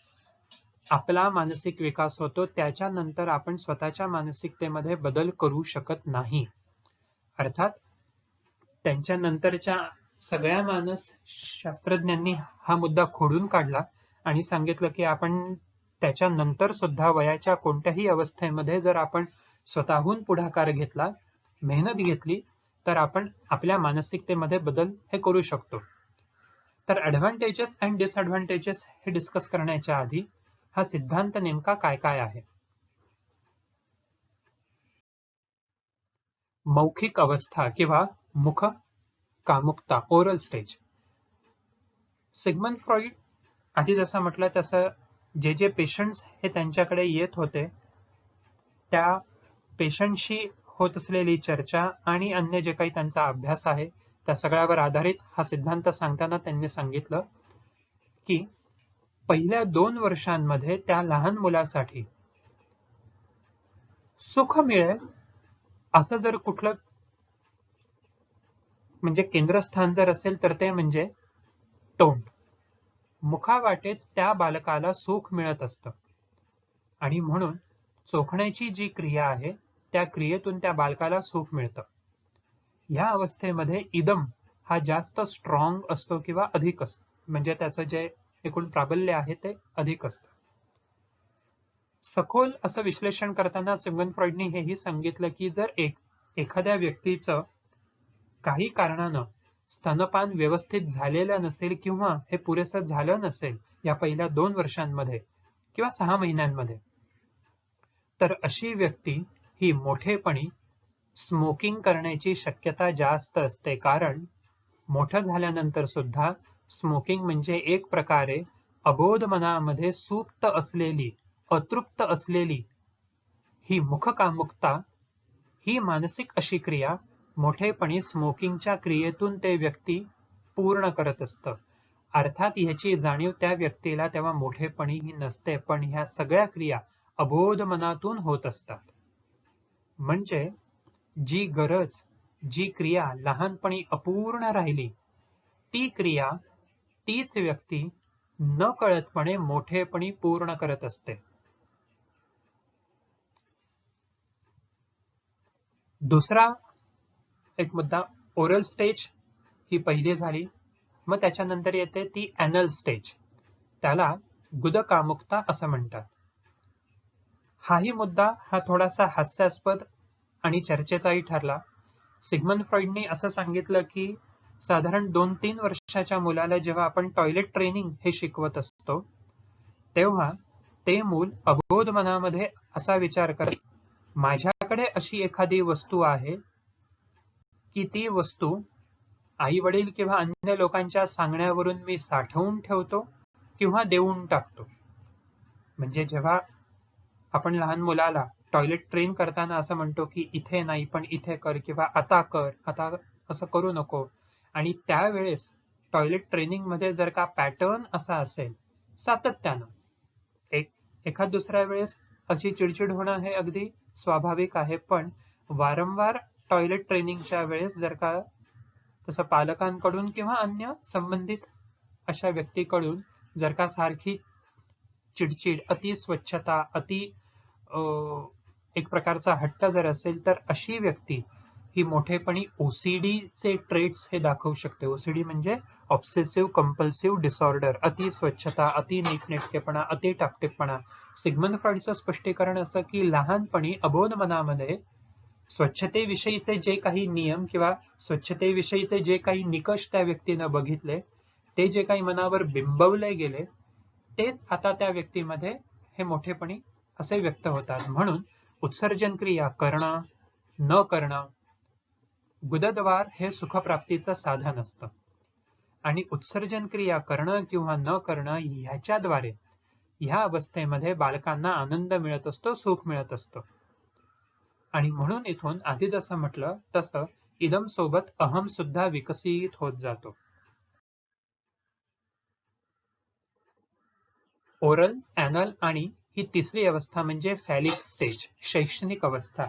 आपला मानसिक विकास होतो, त्याच्यानंतर आपण स्वतःच्या मानसिकतेमध्ये बदल करू शकत नाही. अर्थात त्यांच्या नंतरच्या सगळ्या मानसशास्त्रज्ञांनी हा मुद्दा खोडून काढला आणि सांगितलं की आपण त्याच्यानंतर सुद्धा वयाच्या कोणत्याही अवस्थेमध्ये जर आपण स्वतःहून पुढाकार घेतला, मेहनत घेतली, तर आपण आपल्या मानसिकतेमध्ये बदल हे करू शकतो. तर ऍडव्हान्टेजेस अँड डिसएडव्हान्टेजेस हे डिस्कस करण्याच्या आधी हा सिद्धांत नेमका काय काय आहे? मौखिक अवस्था किंवा मुख कामुकता, ओरल स्टेज. सिग्मंड फ्रॉइड आधी जसं म्हटलं तसं जे पेशंट्स हे त्यांच्याकडे येत होते, त्या पेशंटशी होत असलेली चर्चा आणि अन्य जे काही त्यांचा अभ्यास आहे त्या सगळ्यावर आधारित हा सिद्धांत सांगताना त्यांनी सांगितलं की पहिल्या 2 वर्षांमध्ये त्या लहान मुलासाठी सुख मिळेल असं जर कुठलं म्हणजे केंद्रस्थान जर असेल तर ते म्हणजे तोंड. मुखावाटेच त्या बालकाला सुख मिळत असतं आणि म्हणून चोखण्याची जी क्रिया आहे त्या क्रियेतून त्या बालकाला सुख मिळतं. ह्या अवस्थेमध्ये इदम हा जास्त स्ट्रॉंग असतो किंवा अधिक असतो, म्हणजे त्याचं जे एकूण प्राबल्य आहे ते अधिक असतं. सखोल असं विश्लेषण करताना सिग्मंड फ्रॉइडनी हेही सांगितलं की जर एखाद्या व्यक्तीचं काही कारणानं स्तनपान व्यवस्थित झालेलं नसेल किंवा हे पुरेसं झालं नसेल या पहिल्या 2 वर्षांमध्ये किंवा 6 महिन्यांमध्ये, तर अशी व्यक्ती ही मोठेपणी स्मोकिंग करण्याची शक्यता जास्त असते. कारण मोठं झाल्यानंतर सुद्धा स्मोकिंग म्हणजे एक प्रकारे अबोध मनामध्ये सुप्त असलेली, अतृप्त असलेली ही मुखकामुकता, ही मानसिक अशी क्रिया मोठेपणी स्मोकिंगच्या क्रियेतून ते व्यक्ती पूर्ण करत असतं. अर्थात ह्याची जाणीव त्या व्यक्तीला तेव्हा मोठेपणी ही नसते, पण ह्या सगळ्या क्रिया अबोध मनातून होत असतात. म्हणजे जी गरज, जी क्रिया लहानपणी अपूर्ण राहिली, ती क्रिया तीच व्यक्ती नकळतपणे मोठेपणी पूर्ण करत असते. दुसरा एक मुद्दा, ओरल स्टेज ही पहिली झाली. मग त्याच्यानंतर येते ती ॲनल स्टेज, त्याला गुदकामुकता असं म्हणतात. हाही मुद्दा हा थोडासा हास्यास्पद आणि चर्चेचाही ठरला. सिग्मंड फ्रॉइडनी असं सांगितलं की साधारण 2-3 वर्षाच्या मुलाला जेव्हा आपण टॉयलेट ट्रेनिंग हे शिकवत असतो तेव्हा ते मूल अबोध मनामध्ये असा विचार करते, माझ्याकडे अशी एखादी वस्तू आहे की ती वस्तू आई वडील किंवा अन्य लोकांच्या सांगण्यावरून मी साठवून ठेवतो किंवा देऊन टाकतो. म्हणजे जेव्हा आपण लहान मुलाला टॉयलेट ट्रेन करताना असं म्हणतो की इथे नाही पण इथे कर किंवा आता कर, आता असं करू नको, आणि त्यावेळेस टॉयलेट ट्रेनिंग मध्ये जर का पॅटर्न असा असेल सातत्यानं, एखाद दुसऱ्या वेळेस अशी चिडचिड होणं हे अगदी स्वाभाविक आहे, पण वारंवार टॉयलेट ट्रेनिंगच्या वेळेस जर का तसं पालकांकडून किंवा अन्य संबंधित अशा व्यक्तीकडून जर का सारखी चिडचिड, अति स्वच्छता, अति एक प्रकारचा हट्ट जर असेल तर अशी व्यक्ती ही मोठेपणी ओसीडी चे ट्रेट्स हे दाखवू शकते. ओसीडी म्हणजे ऑब्सेसिव्ह कंपल्सिव्ह डिसऑर्डर, अति स्वच्छता, अति नीटनेटकेपणा, अति टापटीपणा. सिग्मंड फ्रॉइडचं स्पष्टीकरण असं की लहानपणी अबोध मनामध्ये स्वच्छतेविषयीचे जे काही नियम किंवा स्वच्छतेविषयीचे जे काही निकष त्या व्यक्तीनं बघितले, ते जे काही मनावर बिंबवले गेले, तेच आता त्या व्यक्तीमध्ये हे मोठेपणी असे व्यक्त होतात. म्हणून उत्सर्जन क्रिया करणं, न करणं, गुदद्वार हे सुखप्राप्तीचं साधन असतं आणि उत्सर्जन क्रिया करणं किंवा न करणं ह्याच्याद्वारे ह्या अवस्थेमध्ये बालकांना आनंद मिळत असतो, सुख मिळत असतं. आणि म्हणून इथून आधी जसं म्हटलं तसं इदम सोबत अहम सुद्धा विकसित होत जातो. ओरल, ॲनल आणि ही तिसरी अवस्था म्हणजे फॅलिक स्टेज, शैक्षणिक अवस्था.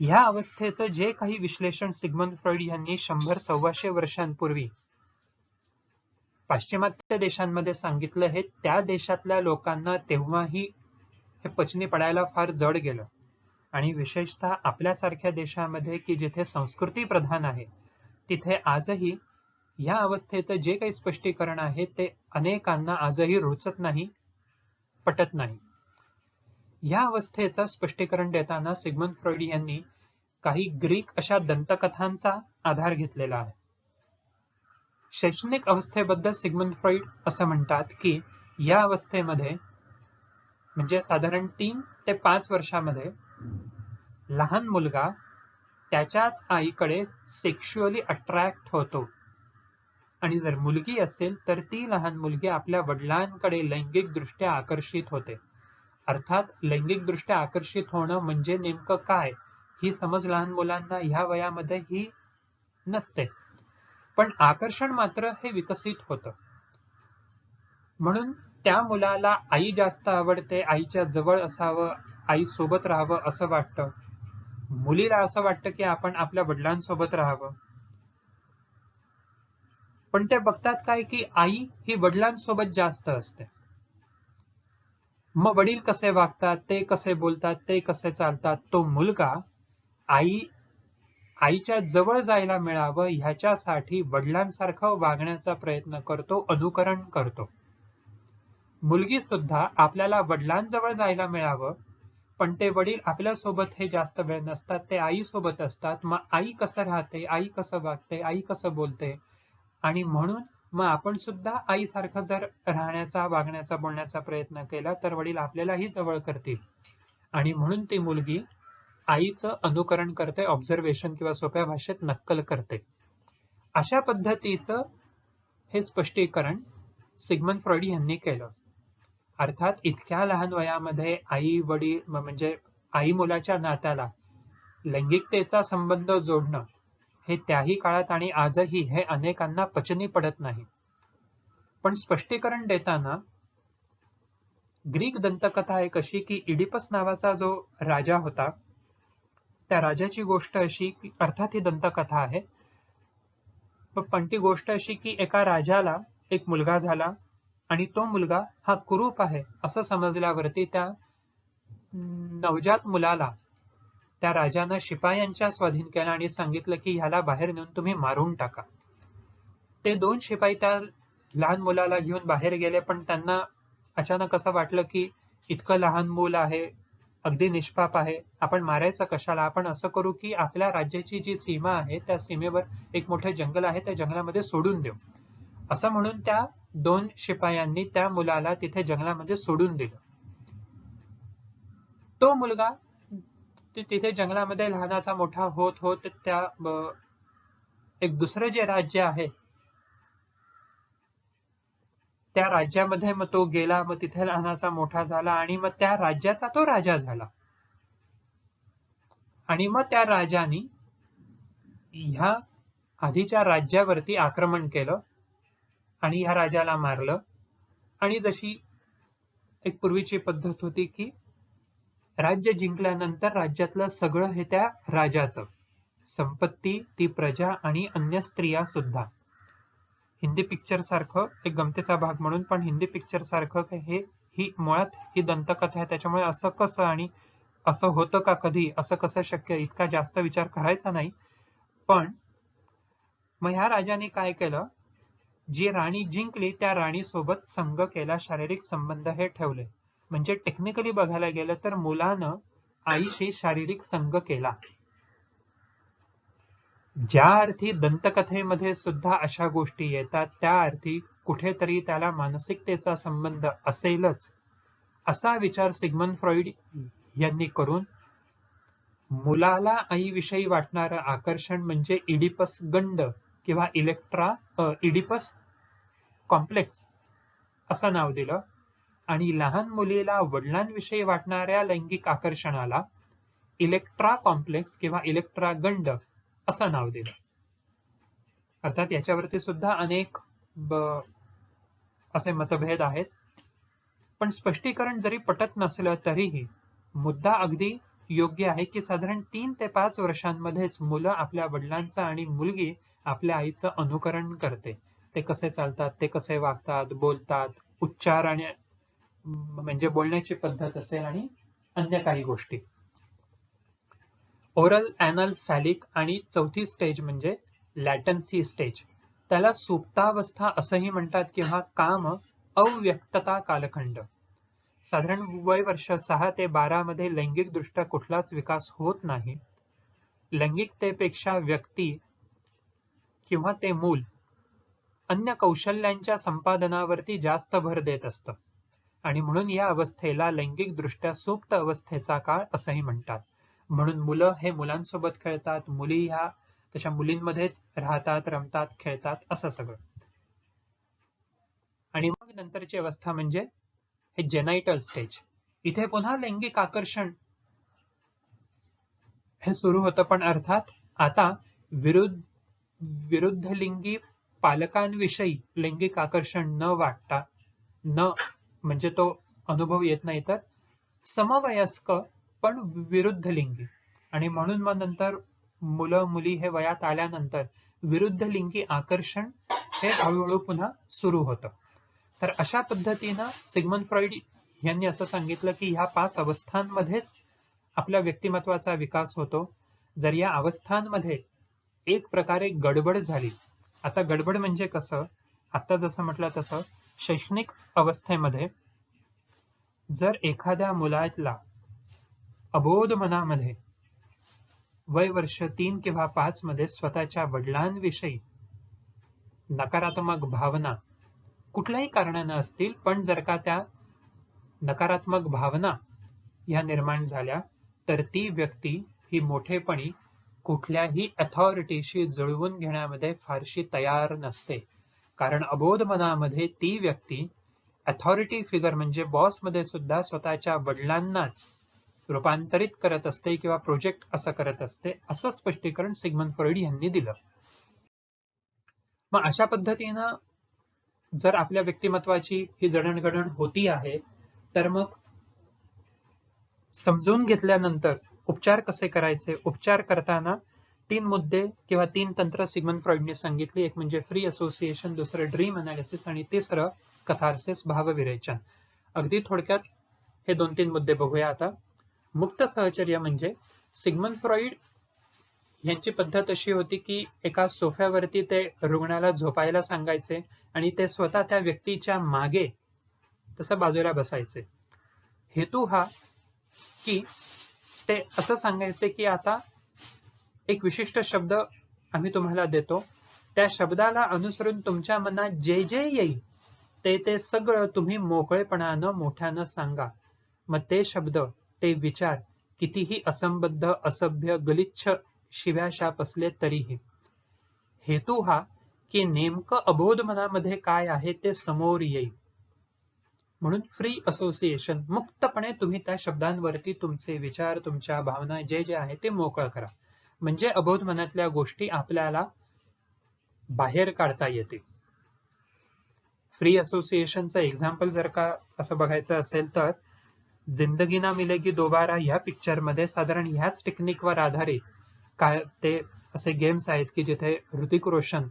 ह्या अवस्थेचं जे काही विश्लेषण सिग्मंड फ्रॉइड यांनी 100-125 वर्षांपूर्वी पाश्चिमात्य देशांमध्ये सांगितलं, हे त्या देशातल्या लोकांना तेव्हाही हे पचनी पडायला फार जड गेलं. आणि विशेषतः आपल्यासारख्या देशामध्ये की जिथे संस्कृती प्रधान आहे, तिथे आजही या अवस्थेचं जे काही स्पष्टीकरण आहे ते अनेकांना आजही रुचत नाही, पटत नाही. या अवस्थेचं स्पष्टीकरण देताना सिग्मंड फ्रॉइड यांनी काही ग्रीक अशा दंतकथांचा आधार घेतलेला आहे. शैक्षणिक अवस्थेबद्दल सिग्मंड फ्रॉइड असं म्हणतात की या अवस्थेमध्ये म्हणजे साधारण 3 ते 5 वर्षामध्ये लहान मुलगा त्याच्याच आईकडे सेक्शुअली अट्रॅक्ट होतो आणि जर मुलगी असेल तर ती लहान मुलगी आपल्या वडिलांकडे लैंगिक दृष्ट्या आकर्षित होते. अर्थात लैंगिकदृष्ट्या आकर्षित होणं म्हणजे नेमकं काय ही समज लहान मुलांना ह्या वयामध्ये ही नसते. पण आकर्षण मात्र हे विकसित होतं. म्हणून त्या मुलाला आई जास्त आवडते, आईच्या जवळ असावं, आई सोबत राहावं असं वाटतं. मुलीला असं वाटतं की आपण आपल्या वडिलांसोबत राहावं. पण ते बघतात काय की आई ही वडिलांसोबत जास्त असते. मग वडील कसे वागतात, ते कसे बोलतात, ते कसे चालतात, तो मुलगा आईच्या जवळ जायला मिळावं ह्याच्यासाठी वडिलांसारखं वागण्याचा प्रयत्न करतो, अनुकरण करतो. मुलगी सुद्धा आपल्याला वडिलांजवळ जायला मिळावं, पण ते वडील आपल्यासोबत हे जास्त वेळ नसतात, ते आईसोबत असतात. मग आई कसं राहते, आई कसं वागते, आई कसं बोलते, आणि म्हणून मग आपण सुद्धा आईसारखं जर राहण्याचा, वागण्याचा, बोलण्याचा प्रयत्न केला तर वडील आपल्यालाही जवळ करतील. आणि म्हणून ती मुलगी आईचं अनुकरण करते, ऑब्झर्वेशन किंवा सोप्या भाषेत नक्कल करते. अशा पद्धतीचं हे स्पष्टीकरण सिग्मंड फ्रॉइड यांनी केलं. अर्थात इतक्या लहान वयामध्ये आई वडील म्हणजे आई मुलाच्या नात्याला लैंगिकतेचा संबंध जोडणं हे त्याही काळात आणि आजही हे अनेकांना पचनी पडत नाही. पण स्पष्टीकरण देताना ग्रीक दंतकथा एक अशी की इडिपस नावाचा जो राजा होता, त्या राजाची गोष्ट अशी की, अर्थात ही दंतकथा आहे, पण ती गोष्ट अशी की एका राजाला एक मुलगा झाला आणि तो मुलगा हा कुरूप आहे असं समजल्यावरती त्या नवजात मुलाला त्या राजानं शिपायांच्या स्वाधीन केलं आणि सांगितलं की ह्याला बाहेर नेऊन तुम्ही मारून टाका. ते 2 शिपाई त्या लहान मुलाला घेऊन बाहेर गेले, पण त्यांना अचानक असं वाटलं की इतकं लहान मूल आहे, अगदी निष्पाप आहे, आपण मारायचं कशाला, आपण असं करू की आपल्या राज्याची जी सीमा आहे त्या सीमेवर एक मोठं जंगल आहे, त्या जंगलामध्ये सोडून देऊ. असं म्हणून त्या 2 शिपायांनी त्या मुलाला तिथे जंगलामध्ये सोडून दिलं. तो मुलगा तिथे जंगलामध्ये लहानाचा मोठा होत होत त्या एक दुसरं जे राज्य आहे त्या राज्यामध्ये मग तो गेला, मग तिथे लहानाचा मोठा झाला आणि मग त्या राज्याचा तो राजा झाला. आणि मग त्या राजाने ह्या आधीच्या राज्यावरती आक्रमण केलं आणि ह्या राजाला मारलं. आणि जशी एक पूर्वीची पद्धत होती की राज्य जिंकल्यानंतर राज्यातलं सगळं हे त्या राजाचं, संपत्ती, ती प्रजा आणि अन्य स्त्रिया सुद्धा. हिंदी पिक्चर सारखं एक गमतीचा भाग म्हणून, पण हिंदी पिक्चर सारखं ही मुळात ही दंतकथा आहे, त्याच्यामुळे असं कसं आणि असं होतं का कधी, असं कसं शक्य, इतका जास्त विचार करायचा नाही. पण मग ह्या राजाने काय केलं, जी राणी जिंकली त्या राणीसोबत संग केला, शारीरिक संबंध हे ठेवले. म्हणजे टेक्निकली बघायला गेलं तर मुलानं आईशी शारीरिक संग केला. ज्या अर्थी दंतकथेमध्ये सुद्धा अशा गोष्टी येतात, त्या अर्थी कुठेतरी त्याला मानसिकतेचा संबंध असेलच, असा विचार सिग्मंड फ्रॉइड यांनी करून मुलाला आईविषयी वाटणारं आकर्षण म्हणजे इडिपस गंड किंवा इडिपस कॉम्प्लेक्स असं नाव दिलं. आणि लहान मुलीला वडिलांविषयी वाटणाऱ्या लैंगिक आकर्षणाला इलेक्ट्रा कॉम्प्लेक्स किंवा इलेक्ट्रा गंड असं नाव दिलं. अर्थात याच्यावरती सुद्धा अनेक असे मतभेद आहेत. पण स्पष्टीकरण जरी पटत नसलं तरीही मुद्दा अगदी योग्य आहे की साधारण 3 ते 5 वर्षांमध्येच मुलं आपल्या वडिलांचं आणि मुलगी आपल्या आईचं अनुकरण करते. ते कसे चालतात, ते कसे वागतात, बोलतात, उच्चार आणि म्हणजे बोलण्याची पद्धत असेल आणि अन्य काही गोष्टी. ओरल ॲनल फॅलिक आणि चौथी स्टेज म्हणजे लॅटन्सी स्टेज, त्याला सुप्तावस्था असंही म्हणतात किंवा काम अव्यक्तता कालखंड. साधारण वय वर्ष 6 ते 12 मध्ये लैंगिक दृष्ट्या कुठलाच विकास होत नाही. लैंगिकतेपेक्षा व्यक्ती किंवा ते मूल अन्य कौशल्यांच्या संपादनावरती जास्त भर देत असतं आणि म्हणून या अवस्थेला लैंगिक दृष्ट्या सुप्त अवस्थेचा काळ असंही म्हणतात. म्हणून मुलं हे मुलांसोबत खेळतात, मुली ह्या तशा मुलींमध्येच राहतात, रमतात, खेळतात, असं सगळं. आणि मग नंतरची अवस्था म्हणजे हे जेनायटल स्टेज. इथे पुन्हा लैंगिक आकर्षण हे सुरू होतं, पण अर्थात आता विरुद्ध लिंगी पालकांविषयी लैंगिक आकर्षण न वाटता, न म्हणजे तो अनुभव येत नाही, तर समवयस्क पण विरुद्ध लिंगी, आणि म्हणून मग नंतर मुलं मुली हे वयात आल्यानंतर विरुद्ध लिंगी आकर्षण हे हळूहळू पुन्हा सुरू होतं. तर अशा पद्धतीनं सिग्मंड फ्रॉइड यांनी असं सांगितलं की ह्या 5 अवस्थांमध्येच आपल्या व्यक्तिमत्वाचा विकास होतो. जर या अवस्थांमध्ये एक प्रकारे गडबड झाली, आता गडबड म्हणजे कसं, आता जसं म्हटलं तसं शैक्षणिक अवस्थेमध्ये जर एखाद्या मुलातला अबोध मनामध्ये वय वर्ष 3 किंवा 5 मध्ये स्वतःच्या वडिलांविषयी नकारात्मक भावना कुठल्याही कारणानं असतील, पण जर का त्या नकारात्मक भावना ह्या निर्माण झाल्या, तर ती व्यक्ती ही मोठेपणी कुठल्याही अथॉरिटीशी जुळवून घेण्यामध्ये फारशी तयार नसते. कारण अबोध मनामध्ये ती व्यक्ती अथॉरिटी फिगर म्हणजे बॉस मध्ये सुद्धा स्वतःच्या वडिलांनाच रूपांतरित करत असते किंवा प्रोजेक्ट असं करत असते, असं स्पष्टीकरण सिग्मंड फ्रॉइड यांनी दिलं. मग अशा पद्धतीनं जर आपल्या व्यक्तिमत्वाची ही जडणघडण होती आहे, तर मग समजून घेतल्यानंतर उपचार कसे करायचे, उपचार करताना 3 मुद्दे किंवा 3 तंत्र सिग्मंड फ्रॉइडने सांगितली. एक म्हणजे फ्री असोसिएशन, दुसरं ड्रीम अनालिसिस आणि तिसरं कथार्सिस भावविरेचन. अगदी थोडक्यात हे 2-3 मुद्दे बघूया आता. मुक्त सहचर्य म्हणजे सिग्मंड फ्रॉइड यांची पद्धत अशी होती की एका सोफ्यावरती ते रुग्णाला झोपायला सांगायचे आणि ते स्वतः त्या व्यक्तीच्या मागे तसं बाजूला बसायचे. हेतू हा की ते असं सांगायचे की आता एक विशिष्ट शब्द आम्ही तुम्हाला देतो, त्या शब्दाला अनुसरून तुमच्या मनात जे जे येईल ते सगळं तुम्ही मोकळेपणानं मोठ्यानं सांगा. मग ते शब्द, ते विचार कितीही असंबद्ध, असभ्य, गलिच्छ, शिव्याशाप असले तरीही. हेतू हा की नेमकं अबोध मनामध्ये काय आहे ते समोर येईल. म्हणून फ्री असोसिएशन, मुक्तपणे तुम्ही त्या शब्दांवरती तुमचे विचार, तुमच्या भावना जे जे आहे ते मोकळं करा, म्हणजे अबोध मनातल्या गोष्टी आपल्याला बाहेर काढता येतील. फ्री असोसिएशनचं एक्झाम्पल जर का असं बघायचं असेल तर जिंदगी ना मिलेगी दोबारा ह्या पिक्चर मध्ये साधारण ह्याच टेक्निकवर आधारित काय ते असे गेम्स आहेत की जिथे ऋतिक रोशन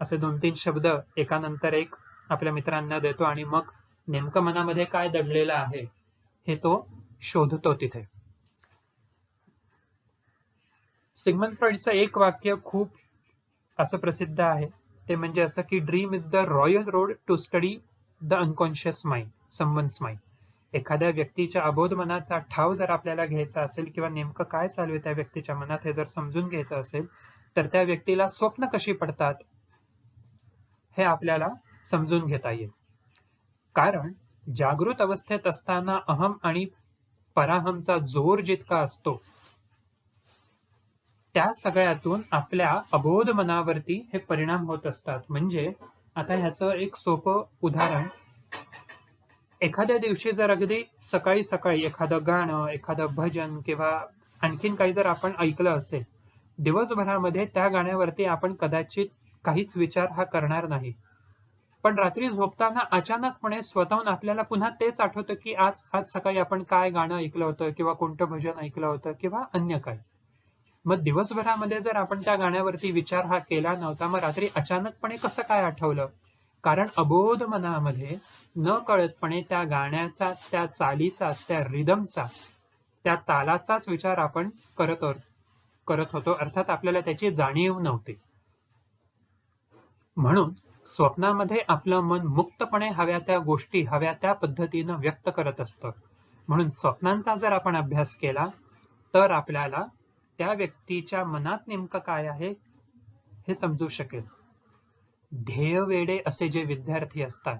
असे 2-3 शब्द एकानंतर एक आपल्या मित्रांना देतो आणि मग नेमकं मनामध्ये काय दडलेलं आहे हे तो शोधतो तिथे. सिग्मंड फ्रॉइडचं एक वाक्य खूप असं प्रसिद्ध आहे, ते म्हणजे असं की dream is the royal road to study the unconscious mind, someone's mind. एखाद्या व्यक्तीच्या अबोध मनाचा ठाव जर आपल्याला घ्यायचा असेल किंवा नेमकं काय चालू आहे त्या व्यक्तीच्या मनात हे जर समजून घ्यायचं असेल, तर त्या व्यक्तीला स्वप्न कशी पडतात हे आपल्याला समजून घेता येईल. कारण जागृत अवस्थेत असताना अहम आणि पराहमचा जोर जितका असतो, त्या सगळ्यातून आपल्या अबोध मनावरती हे परिणाम होत असतात. म्हणजे आता ह्याचं एक सोपं उदाहरण, एखाद्या दिवशी जर अगदी सकाळी सकाळी एखादं गाणं, एखादं भजन किंवा आणखीन काही जर आपण ऐकलं असेल, दिवसभरामध्ये त्या गाण्यावरती आपण कदाचित काहीच विचार हा करणार नाही, पण रात्री झोपताना अचानकपणे स्वतःहून आपल्याला पुन्हा तेच आठवतं की आज सकाळी आपण काय गाणं ऐकलं होतं किंवा कोणतं भजन ऐकलं होतं किंवा अन्य काय. मग दिवसभरामध्ये जर आपण त्या गाण्यावरती विचार हा केला नव्हता, मग रात्री अचानकपणे कसं काय आठवलं? कारण अबोध मनामध्ये न कळतपणे त्या गाण्याचाच, त्या चालीचाच, त्या रिदमचा, त्या तालाचाच विचार आपण करत होतो. अर्थात आपल्याला त्याची जाणीव नव्हती. म्हणून स्वप्नामध्ये आपलं मन मुक्तपणे हव्या त्या गोष्टी हव्या त्या पद्धतीनं व्यक्त करत असतं. म्हणून स्वप्नांचा जर आपण अभ्यास केला तर आपल्याला त्या व्यक्तीच्या मनात नेमकं काय आहे हे समजू शकेल. ध्येयवेडे असे जे विद्यार्थी असतात,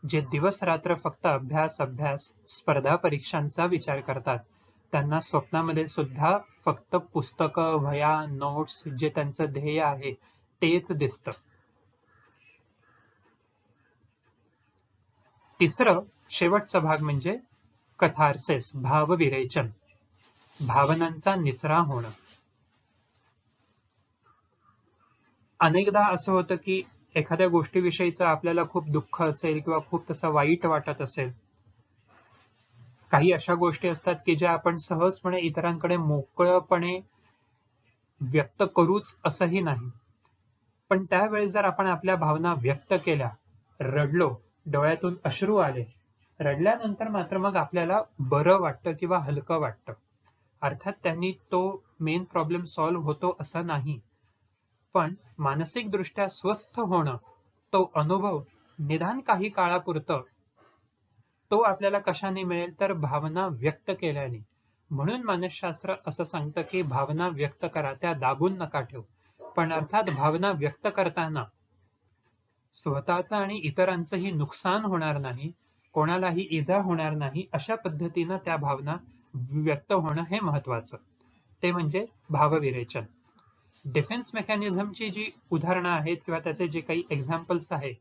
जे दिवस रात्र फक्त अभ्यास अभ्यास, स्पर्धा परीक्षांचा विचार करतात, त्यांना स्वप्नामध्ये सुद्धा फक्त पुस्तकं, वह्या, नोट्स, जे त्यांचं ध्येय आहे तेच दिसतं. तिसरं शेवटचा भाग म्हणजे कथार्सेस भावविरेचन, भावनांचा निचरा होणं. अनेकदा असं होतं की एखाद्या गोष्टीविषयीचं आपल्याला खूप दुःख असेल किंवा खूप तसं वाईट वाटत असेल. काही अशा गोष्टी असतात की ज्या आपण सहजपणे इतरांकडे मोकळपणे व्यक्त करूच असंही नाही. पण त्यावेळेस जर आपण आपल्या भावना व्यक्त केल्या, रडलो, डोळ्यातून अश्रू आले, रडल्यानंतर मात्र मग आपल्याला बरं वाटतं किंवा हलकं वाटतं. अर्थात त्यांनी तो मेन प्रॉब्लेम सॉल्व्ह होतो असं नाही. पण मानसिकदृष्ट्या स्वस्थ होणं, तो अनुभव निदान काही काळापुरतं तो आपल्याला कशाने मिळेल तर भावना व्यक्त केल्याने. म्हणून मानसशास्त्र असं सांगतं की भावना व्यक्त करा, त्या दाबून नका ठेवू. पण अर्थात भावना व्यक्त करताना स्वतःचं आणि इतरांचंही नुकसान होणार नाही, कोणालाही इजा होणार नाही, अशा पद्धतीनं त्या भावना व्यक्त होणं हे महत्वाचं. ते म्हणजे भावविरेचन. डिफेन्स मेकॅनिझमची जी उदाहरणं आहेत किंवा त्याचे जे काही एक्झाम्पल्स आहेत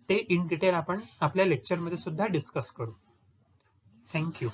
ते इन डिटेल आपण आपल्या लेक्चरमध्ये सुद्धा डिस्कस करू. थँक्यू.